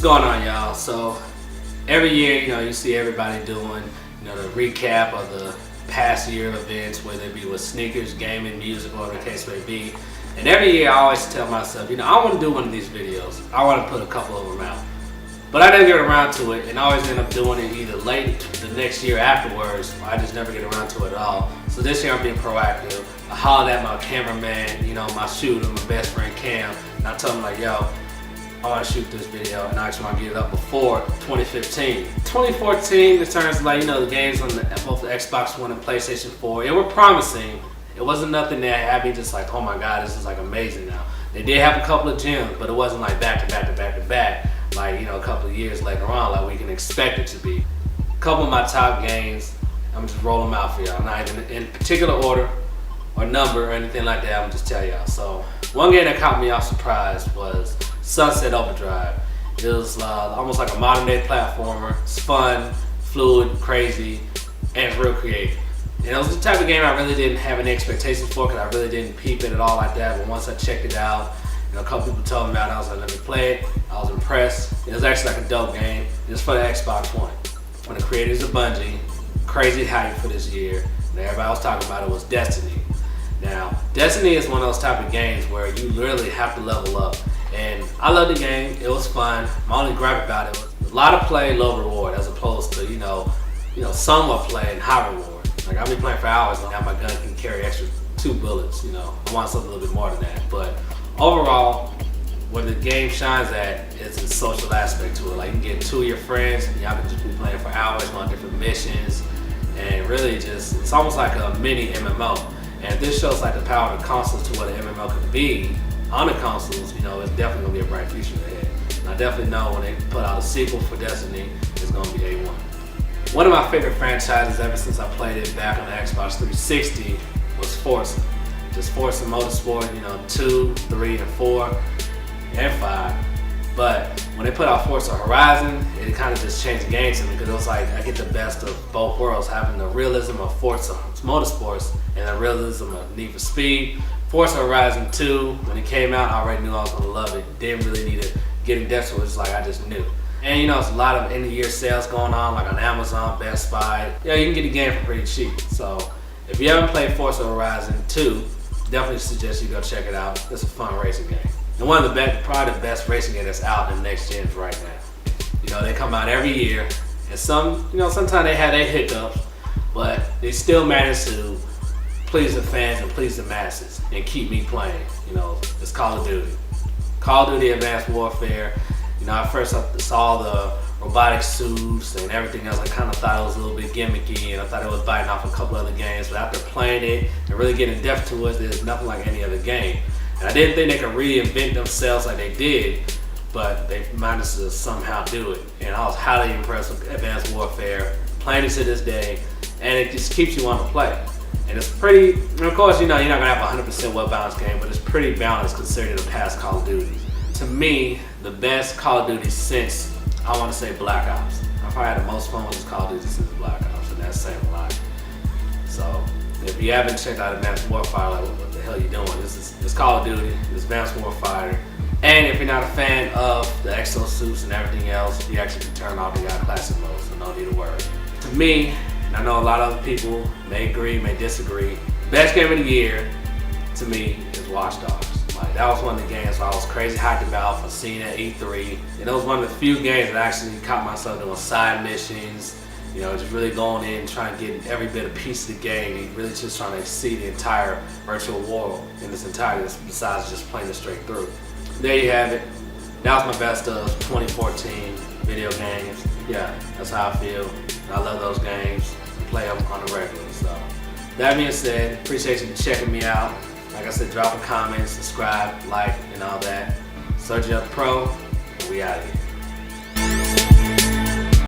going on, y'all? So every year, you see everybody doing, the recap of the past year events, whether it be with sneakers, gaming, music, whatever the case may be. And every year I always tell myself, I want to do one of these videos. I want to put a couple of them out. But I didn't get around to it, and I always end up doing it either late the next year afterwards, or I just never get around to it at all. So this year I'm being proactive. I hollered at my cameraman, my shooter, my best friend Cam, and I told him like, yo, I want to shoot this video, and I just want to get it up before 2015. 2014, in terms of the games on both the Xbox One and PlayStation 4, it were promising. It wasn't nothing that had me just like, oh my God, this is amazing now. They did have a couple of gems, but it wasn't like back to back to back to back. A couple of years later on, like we can expect it to be. A couple of my top games, I'm just roll them out for y'all. Not even in particular order or number or anything like that, I'm just tell y'all. So one game that caught me off surprise was Sunset Overdrive. It was almost like a modern day platformer. It's fun, fluid, crazy, and it's real creative. And it was the type of game I really didn't have any expectations for because I really didn't peep it at all like that. But once I checked it out, a couple people told me about it. I was like, let me play it. I was impressed. It was actually like a dope game. It was for the Xbox One. When the creators of Bungie, crazy hype for this year, and everybody was talking about it was Destiny. Now, Destiny is one of those type of games where you literally have to level up. And I love the game. It was fun. My only gripe about it was a lot of play, low reward, as opposed to somewhat play and high reward. Like I'll be playing for hours and now my gun can carry extra 2 bullets. I want something a little bit more than that. But overall, where the game shines at is the social aspect to it. Like you can get 2 of your friends and y'all can just be playing for hours on different missions, and really it's almost like a mini MMO. And if this shows the power of the consoles to what an MMO can be on the consoles, it's definitely gonna be a bright future ahead. And I definitely know when they put out a sequel for Destiny, it's gonna be A1. One of my favorite franchises ever since I played it back on the Xbox 360 was Forza. Just Forza Motorsport, 2, 3, and 4, and 5. But when they put out Forza Horizon, it kind of just changed the game to me because it was like I get the best of both worlds, having the realism of Forza Motorsports and the realism of Need for Speed. Forza Horizon 2, when it came out, I already knew I was going to love it. Didn't really need to get in depth to it, it's like I just knew. And it's a lot of end of year sales going on, like on Amazon, Best Buy. You can get the game for pretty cheap. So if you haven't played Forza Horizon 2, definitely suggest you go check it out. It's a fun racing game. And one of the best, probably the best racing game that's out in the next gens right now. They come out every year, and sometimes they have their hiccups, but they still manage to please the fans and please the masses and keep me playing. It's Call of Duty. Call of Duty Advanced Warfare. I first saw the robotic suits and everything else. I kind of thought it was a little bit gimmicky, and I thought it was biting off a couple other games. But after playing it and really getting in depth to it, there's nothing like any other game. And I didn't think they could reinvent themselves like they did, but they managed to somehow do it. And I was highly impressed with Advanced Warfare, playing it to this day, and it just keeps you on the play. And it's pretty, and of course, you're not gonna have a 100% well-balanced game, but it's pretty balanced considering the past Call of Duty. To me, the best Call of Duty since, I want to say, Black Ops. I've probably had the most fun with this Call of Duty since Black Ops, and that's saying a lot. So, if you haven't checked out Advanced Warfighter, like what the hell are you doing? It's Call of Duty, it's Advanced Warfighter. And if you're not a fan of the exosuits and everything else, you actually can turn off the classic mode, so no need to worry. To me, and I know a lot of other people may agree, may disagree, best game of the year, to me, is Watch Dogs. That was one of the games I was crazy hyped about for seeing at E3. And it was one of the few games that actually caught myself doing side missions, just really going in, trying to get every bit of piece of the game, and really just trying to see the entire virtual world in its entirety, besides just playing it straight through. There you have it. That was my best of 2014 video games. Yeah, that's how I feel. I love those games. I play them on the regular. So, that being said, appreciate you checking me out. Like I said, drop a comment, subscribe, like, and all that. Surgeon Pro, and we out of here.